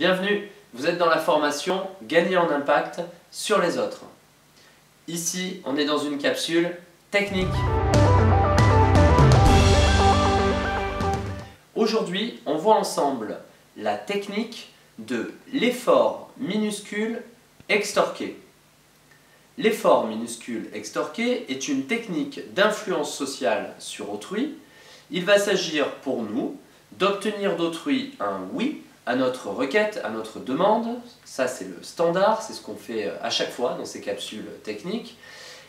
Bienvenue, vous êtes dans la formation Gagner en impact sur les autres. Ici, on est dans une capsule technique. Aujourd'hui, on voit ensemble la technique de l'effort minuscule extorqué. L'effort minuscule extorqué est une technique d'influence sociale sur autrui. Il va s'agir pour nous d'obtenir d'autrui un oui à notre requête, à notre demande. Ça, c'est le standard, c'est ce qu'on fait à chaque fois dans ces capsules techniques.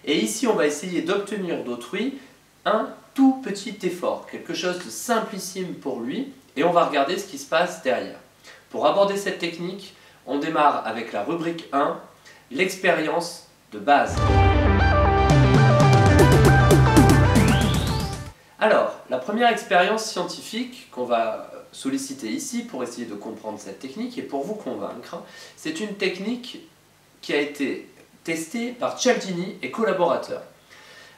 Et ici, on va essayer d'obtenir d'autrui un tout petit effort, quelque chose de simplissime pour lui, et on va regarder ce qui se passe derrière. Pour aborder cette technique, on démarre avec la rubrique 1, l'expérience de base. Alors, la première expérience scientifique qu'on va solliciter ici pour essayer de comprendre cette technique et pour vous convaincre, c'est une technique qui a été testée par Cialdini et collaborateurs.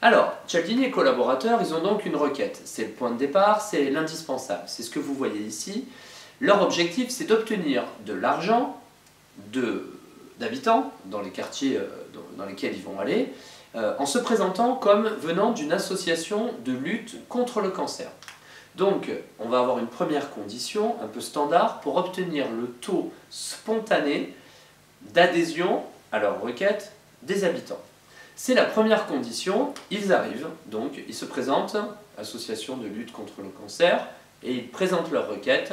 Alors, Cialdini et collaborateurs, ils ont donc une requête. C'est le point de départ, c'est l'indispensable. C'est ce que vous voyez ici. Leur objectif, c'est d'obtenir de l'argent d'habitants dans les quartiers dans lesquels ils vont aller, en se présentant comme venant d'une association de lutte contre le cancer. Donc, on va avoir une première condition, un peu standard, pour obtenir le taux spontané d'adhésion à leur requête des habitants. C'est la première condition, ils arrivent, donc ils se présentent, association de lutte contre le cancer, et ils présentent leur requête,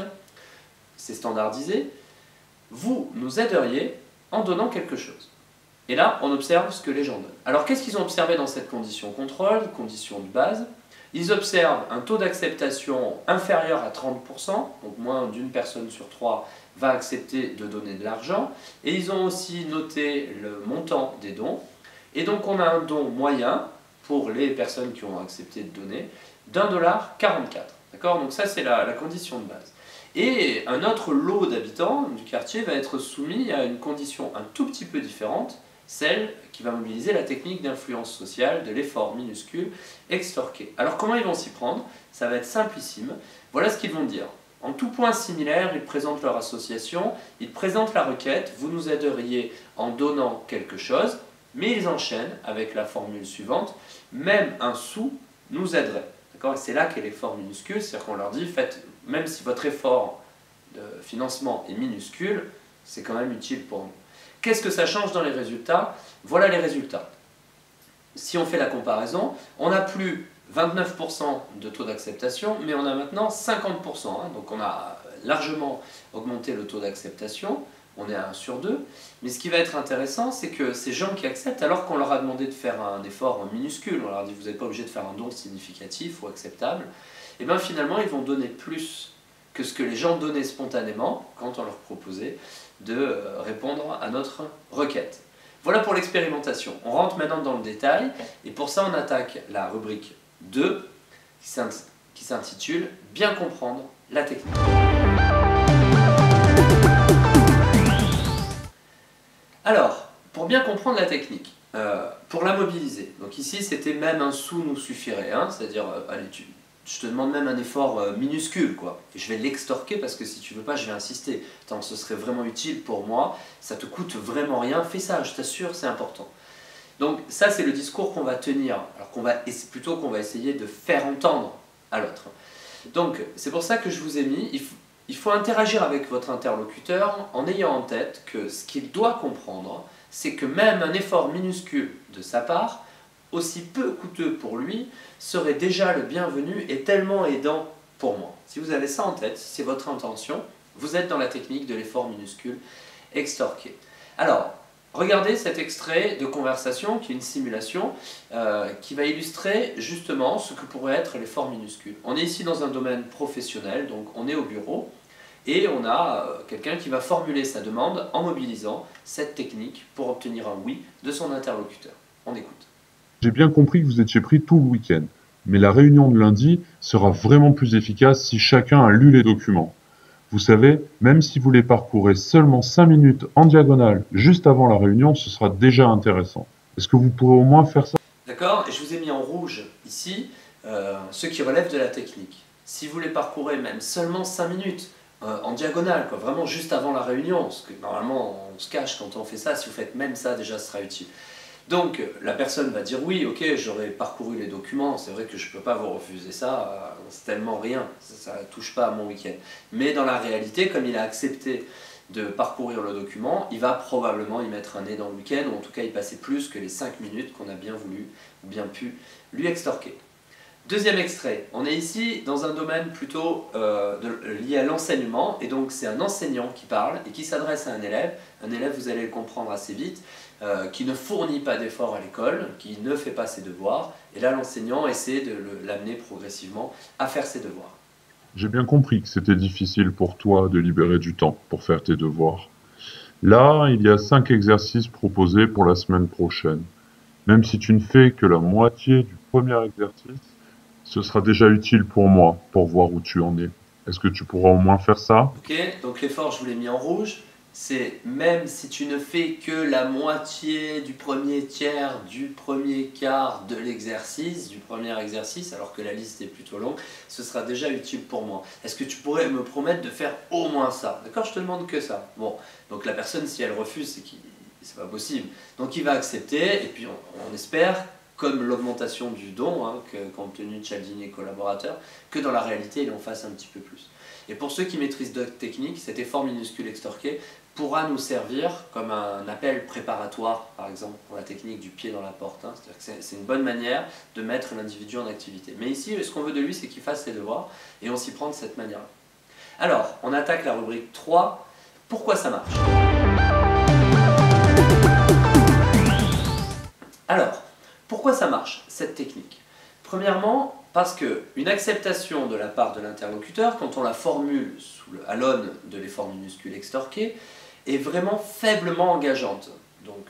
c'est standardisé. Vous nous aideriez en donnant quelque chose. Et là, on observe ce que les gens donnent. Alors, qu'est-ce qu'ils ont observé dans cette condition contrôle, condition de base? Ils observent un taux d'acceptation inférieur à 30%, donc moins d'une personne sur trois va accepter de donner de l'argent. Et ils ont aussi noté le montant des dons. Et donc, on a un don moyen, pour les personnes qui ont accepté de donner, d'1,44 $. D'accord? Donc ça, c'est la condition de base. Et un autre lot d'habitants du quartier va être soumis à une condition un tout petit peu différente, celle qui va mobiliser la technique d'influence sociale de l'effort minuscule extorqué. Alors comment ils vont s'y prendre? Ça va être simplissime. Voilà ce qu'ils vont dire. En tout point similaire, ils présentent leur association, ils présentent la requête, vous nous aideriez en donnant quelque chose, mais ils enchaînent avec la formule suivante, même un sou nous aiderait. Et c'est là qu'est l'effort minuscule, c'est-à-dire qu'on leur dit, faites, même si votre effort de financement est minuscule, c'est quand même utile pour nous. Qu'est-ce que ça change dans les résultats? Voilà les résultats. Si on fait la comparaison, on n'a plus 29% de taux d'acceptation, mais on a maintenant 50%. Donc on a largement augmenté le taux d'acceptation, on est à 1 sur 2. Mais ce qui va être intéressant, c'est que ces gens qui acceptent, alors qu'on leur a demandé de faire un effort minuscule, on leur a dit vous n'êtes pas obligé de faire un don significatif ou acceptable, et bien finalement ils vont donner plus que ce que les gens donnaient spontanément quand on leur proposait de répondre à notre requête. Voilà pour l'expérimentation. On rentre maintenant dans le détail, et pour ça on attaque la rubrique 2, qui s'intitule « Bien comprendre la technique ». Alors, pour bien comprendre la technique, pour la mobiliser, donc ici c'était même un sou nous suffirait, c'est-à-dire, allez, je te demande même un effort minuscule, quoi. Et je vais l'extorquer parce que si tu veux pas, je vais insister. Tant ce serait vraiment utile pour moi, ça te coûte vraiment rien, fais ça, je t'assure, c'est important. Donc ça, c'est le discours qu'on va tenir, alors plutôt qu'on va essayer de faire entendre à l'autre. Donc c'est pour ça que je vous ai mis, il faut interagir avec votre interlocuteur en ayant en tête que ce qu'il doit comprendre, c'est que même un effort minuscule de sa part, aussi peu coûteux pour lui, serait déjà le bienvenu et tellement aidant pour moi. Si vous avez ça en tête, si c'est votre intention, vous êtes dans la technique de l'effort minuscule extorqué. Alors, regardez cet extrait de conversation qui est une simulation qui va illustrer justement ce que pourrait être l'effort minuscule. On est ici dans un domaine professionnel, donc on est au bureau, et on a quelqu'un qui va formuler sa demande en mobilisant cette technique pour obtenir un oui de son interlocuteur. On écoute. J'ai bien compris que vous étiez pris tout le week-end, mais la réunion de lundi sera vraiment plus efficace si chacun a lu les documents. Vous savez, même si vous les parcourez seulement 5 minutes en diagonale juste avant la réunion, ce sera déjà intéressant. Est-ce que vous pourrez au moins faire ça? D'accord, et je vous ai mis en rouge ici ceux qui relèvent de la technique. Si vous les parcourez même seulement 5 minutes en diagonale, quoi, vraiment juste avant la réunion, parce que normalement on se cache quand on fait ça. Si vous faites même ça, déjà ce sera utile. Donc la personne va dire oui, ok, j'aurais parcouru les documents, c'est vrai que je ne peux pas vous refuser ça, c'est tellement rien, ça ne touche pas à mon week-end. Mais dans la réalité, comme il a accepté de parcourir le document, il va probablement y mettre un nez dans le week-end, ou en tout cas y passer plus que les 5 minutes qu'on a bien voulu ou bien pu lui extorquer. Deuxième extrait, on est ici dans un domaine plutôt lié à l'enseignement, et donc c'est un enseignant qui parle et qui s'adresse à un élève. Un élève, vous allez le comprendre assez vite, qui ne fournit pas d'efforts à l'école, qui ne fait pas ses devoirs, et là l'enseignant essaie de l'amener progressivement à faire ses devoirs. J'ai bien compris que c'était difficile pour toi de libérer du temps pour faire tes devoirs. Là, il y a 5 exercices proposés pour la semaine prochaine. Même si tu ne fais que la moitié du premier exercice, ce sera déjà utile pour moi pour voir où tu en es. Est-ce que tu pourras au moins faire ça? Ok, donc l'effort je vous l'ai mis en rouge, c'est même si tu ne fais que la moitié du premier tiers, du premier quart de l'exercice, du premier exercice, alors que la liste est plutôt longue, ce sera déjà utile pour moi. Est-ce que tu pourrais me promettre de faire au moins ça? D'accord, je te demande que ça. Bon, donc la personne, si elle refuse, c'est pas possible. Donc il va accepter, et puis on espère, comme l'augmentation du don, compte tenu de Cialdini et collaborateurs, que dans la réalité, il en fasse un petit peu plus. Et pour ceux qui maîtrisent d'autres techniques, cet effort minuscule extorqué pourra nous servir comme un appel préparatoire, par exemple, pour la technique du pied dans la porte. C'est-à-dire que c'est une bonne manière de mettre l'individu en activité. Mais ici, ce qu'on veut de lui, c'est qu'il fasse ses devoirs, et on s'y prend de cette manière-là. Alors, on attaque la rubrique 3. Pourquoi ça marche? Alors, pourquoi ça marche, cette technique? Premièrement, parce qu'une acceptation de la part de l'interlocuteur, quand on la formule à l'aune de l'effort minuscule extorqué, est vraiment faiblement engageante. Donc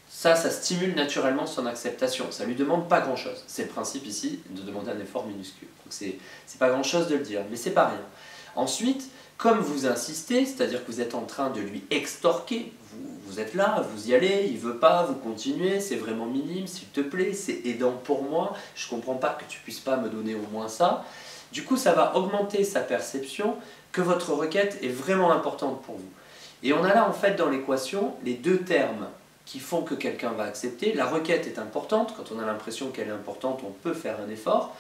ça stimule naturellement son acceptation. Ça ne lui demande pas grand-chose. C'est le principe ici de demander un effort minuscule. Donc c'est pas grand-chose de le dire, mais c'est pas rien. Ensuite, comme vous insistez, c'est-à-dire que vous êtes en train de lui extorquer, vous êtes là, vous y allez, il ne veut pas, vous continuez, c'est vraiment minime, s'il te plaît, c'est aidant pour moi, je ne comprends pas que tu ne puisses pas me donner au moins ça. Du coup, ça va augmenter sa perception que votre requête est vraiment importante pour vous. Et on a là en fait dans l'équation les deux termes qui font que quelqu'un va accepter. La requête est importante, quand on a l'impression qu'elle est importante, on peut faire un effort.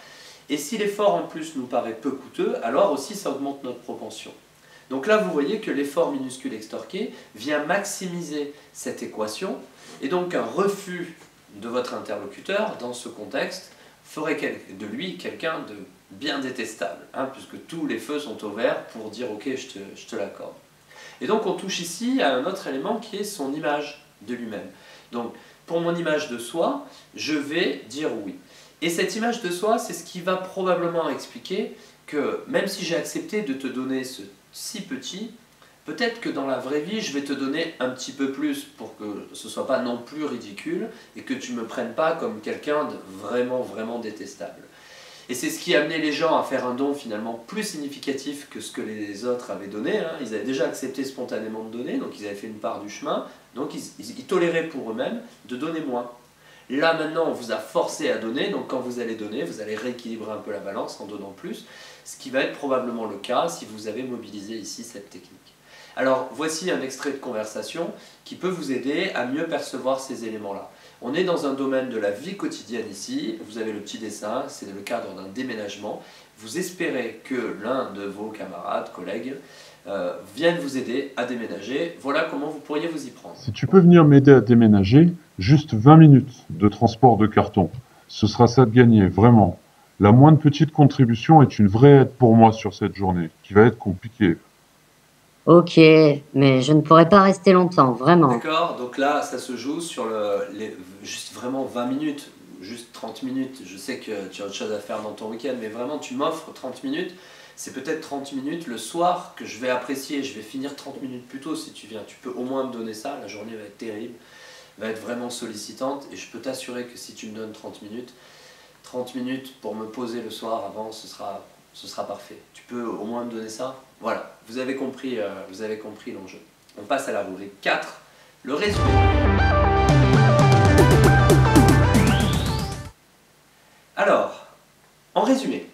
Et si l'effort en plus nous paraît peu coûteux, alors aussi ça augmente notre propension. Donc là, vous voyez que l'effort minuscule extorqué vient maximiser cette équation, et donc un refus de votre interlocuteur, dans ce contexte, ferait de lui quelqu'un de bien détestable, puisque tous les feux sont au vert pour dire « ok, je te l'accorde ». Et donc on touche ici à un autre élément qui est son image de lui-même. Donc pour mon image de soi, je vais dire oui. Et cette image de soi, c'est ce qui va probablement expliquer que même si j'ai accepté de te donner ce si petit, peut-être que dans la vraie vie, je vais te donner un petit peu plus pour que ce ne soit pas non plus ridicule et que tu ne me prennes pas comme quelqu'un de vraiment, vraiment détestable. Et c'est ce qui a amené les gens à faire un don finalement plus significatif que ce que les autres avaient donné. Ils avaient déjà accepté spontanément de donner, donc ils avaient fait une part du chemin, donc ils toléraient pour eux-mêmes de donner moins. Là maintenant, on vous a forcé à donner, donc quand vous allez donner, vous allez rééquilibrer un peu la balance en donnant plus, ce qui va être probablement le cas si vous avez mobilisé ici cette technique. Alors voici un extrait de conversation qui peut vous aider à mieux percevoir ces éléments-là. On est dans un domaine de la vie quotidienne ici, vous avez le petit dessin, c'est le cadre d'un déménagement. Vous espérez que l'un de vos camarades, collègues, vienne vous aider à déménager. Voilà comment vous pourriez vous y prendre. Si tu peux venir m'aider à déménager, juste 20 minutes de transport de carton. Ce sera ça de gagner, vraiment. La moindre petite contribution est une vraie aide pour moi sur cette journée, qui va être compliquée. Ok, mais je ne pourrai pas rester longtemps, vraiment. D'accord, donc là, ça se joue sur juste vraiment 20 minutes, juste 30 minutes. Je sais que tu as autre chose à faire dans ton week-end, mais vraiment, tu m'offres 30 minutes. C'est peut-être 30 minutes le soir que je vais apprécier. Je vais finir 30 minutes plus tôt si tu viens. Tu peux au moins me donner ça. La journée va être terrible, va être vraiment sollicitante. Et je peux t'assurer que si tu me donnes 30 minutes pour me poser le soir avant, ce sera parfait. Tu peux au moins me donner ça. Voilà, vous avez compris l'enjeu. On passe à la rubrique 4, le résumé. Alors, en résumé,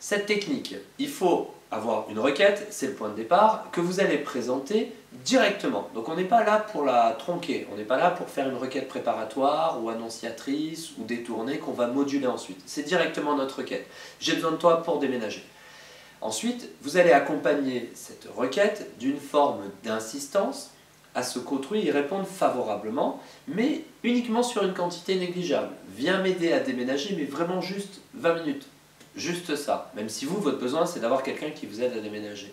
Cette technique, il faut avoir une requête, c'est le point de départ, que vous allez présenter directement. Donc on n'est pas là pour la tronquer, on n'est pas là pour faire une requête préparatoire ou annonciatrice ou détournée qu'on va moduler ensuite. C'est directement notre requête. J'ai besoin de toi pour déménager. Ensuite, vous allez accompagner cette requête d'une forme d'insistance à ce qu'autrui y réponde favorablement, mais uniquement sur une quantité négligeable. Viens m'aider à déménager, mais vraiment juste 20 minutes. Juste ça, même si vous, votre besoin, c'est d'avoir quelqu'un qui vous aide à déménager.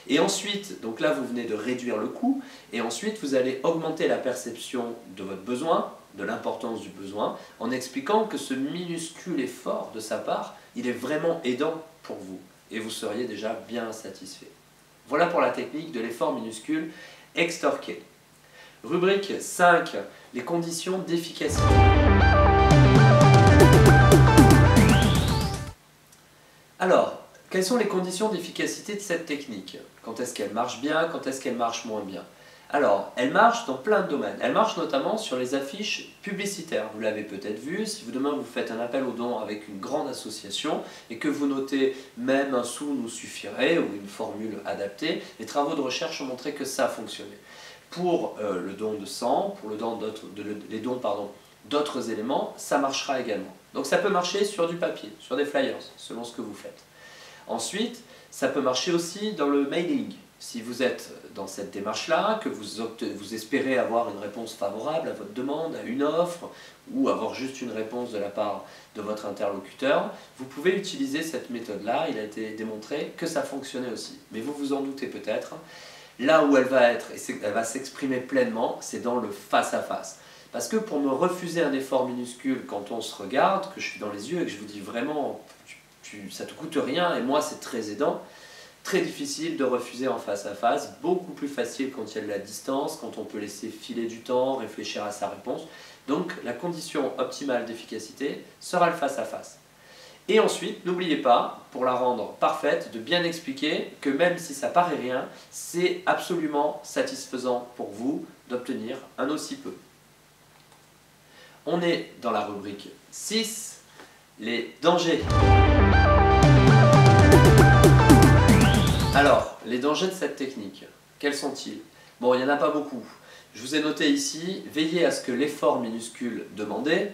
Et ensuite, donc là, vous venez de réduire le coût, et ensuite, vous allez augmenter la perception de votre besoin, de l'importance du besoin, en expliquant que ce minuscule effort de sa part, il est vraiment aidant pour vous, et vous seriez déjà bien satisfait. Voilà pour la technique de l'effort minuscule extorqué. Rubrique 5, les conditions d'efficacité. Alors, quelles sont les conditions d'efficacité de cette technique? Quand est-ce qu'elle marche bien? Quand est-ce qu'elle marche moins bien? Alors, elle marche dans plein de domaines. Elle marche notamment sur les affiches publicitaires. Vous l'avez peut-être vu, si demain vous faites un appel aux dons avec une grande association et que vous notez même un sou nous suffirait ou une formule adaptée, les travaux de recherche ont montré que ça fonctionnait. Pour le don de sang, pour les dons d'autres éléments, ça marchera également. Donc ça peut marcher sur du papier, sur des flyers, selon ce que vous faites. Ensuite, ça peut marcher aussi dans le mailing. Si vous êtes dans cette démarche-là, que vous espérez avoir une réponse favorable à votre demande, à une offre, ou avoir juste une réponse de la part de votre interlocuteur, vous pouvez utiliser cette méthode-là. Il a été démontré que ça fonctionnait aussi. Mais vous vous en doutez peut-être. Là où elle va être, et elle va s'exprimer pleinement, c'est dans le face-à-face. Parce que pour me refuser un effort minuscule quand on se regarde, que je suis dans les yeux et que je vous dis vraiment, ça ne te coûte rien et moi c'est très aidant, très difficile de refuser en face-à-face, beaucoup plus facile quand il y a de la distance, quand on peut laisser filer du temps, réfléchir à sa réponse. Donc la condition optimale d'efficacité sera le face-à-face. Et ensuite, n'oubliez pas, pour la rendre parfaite, de bien expliquer que même si ça paraît rien, c'est absolument satisfaisant pour vous d'obtenir un aussi peu. On est dans la rubrique 6, les dangers. Alors, les dangers de cette technique, quels sont-ils? Bon, il n'y en a pas beaucoup. Je vous ai noté ici, veillez à ce que l'effort minuscule demandé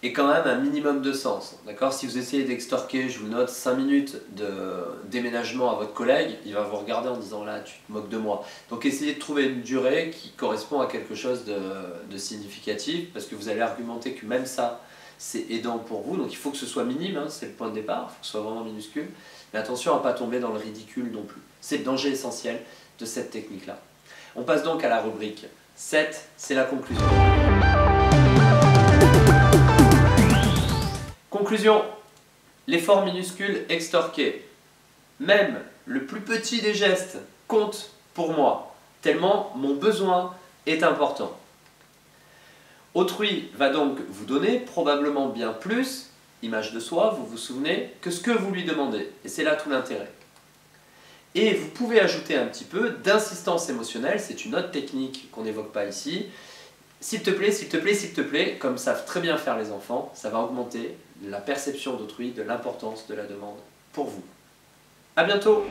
ait quand même un minimum de sens. D'accord? Si vous essayez d'extorquer, je vous note, 5 minutes de déménagement à votre collègue, il va vous regarder en disant là, tu te moques de moi. Donc essayez de trouver une durée qui correspond à quelque chose de significatif, parce que vous allez argumenter que même ça, c'est aidant pour vous. Donc il faut que ce soit minime, hein, c'est le point de départ, il faut que ce soit vraiment minuscule. Mais attention à ne pas tomber dans le ridicule non plus. C'est le danger essentiel de cette technique-là. On passe donc à la rubrique 7, c'est la conclusion. Conclusion, l'effort minuscule extorqué. Même le plus petit des gestes compte pour moi, tellement mon besoin est important. Autrui va donc vous donner probablement bien plus, image de soi, vous vous souvenez, que ce que vous lui demandez. Et c'est là tout l'intérêt. Et vous pouvez ajouter un petit peu d'insistance émotionnelle, c'est une autre technique qu'on n'évoque pas ici. S'il te plaît, s'il te plaît, s'il te plaît, comme savent très bien faire les enfants, ça va augmenter la perception d'autrui de l'importance de la demande pour vous. À bientôt!